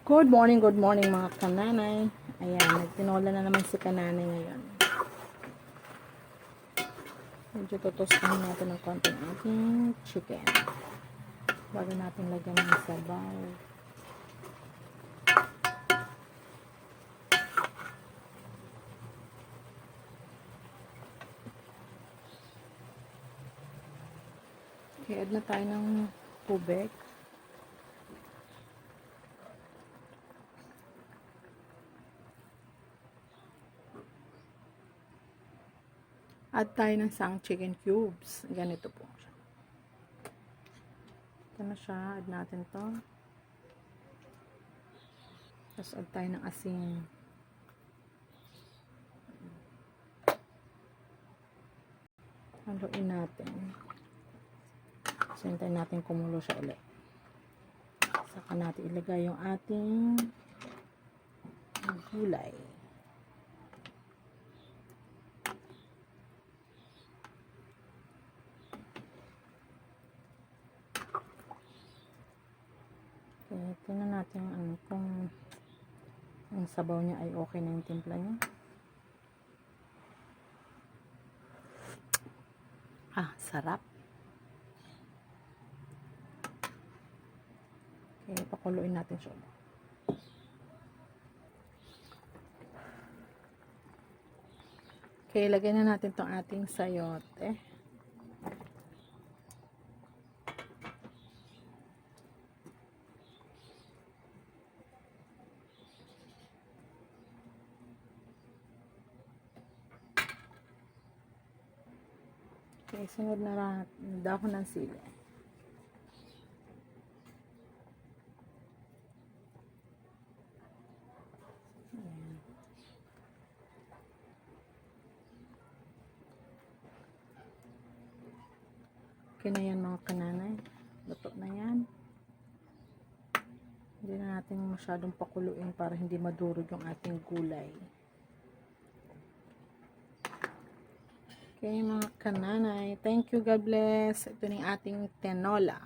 Good morning mga kananay. Ayan, nagtinola na naman si kananay ngayon. Medyo tutustahin natin ng konting ating chicken. Bago natin lagyan ng sabaw. Okay, add na tayo ng tubig. Add tayo ng isang chicken cubes. Ganito po siya. Ito na siya. Add natin to. Tapos add tayo ng asin. Haluin natin. Hintayin natin kumulo siya ulit. Saka natin ilagay yung ating gulay. Okay, tingnan natin kung ang sabaw niya ay okay na yung timpla niya. Sarap. Okay, pakuluin natin siya. Okay, lagay na natin tong ating sayote. Okay, sunod na dahon ng sili. Ayan. Okay na yan mga kananay. Luto na yan. Hindi na natin masyadong pakuluin para hindi madurog yung ating gulay. Okay mga kananay. Thank you, God bless. Ito na yung ating tinola.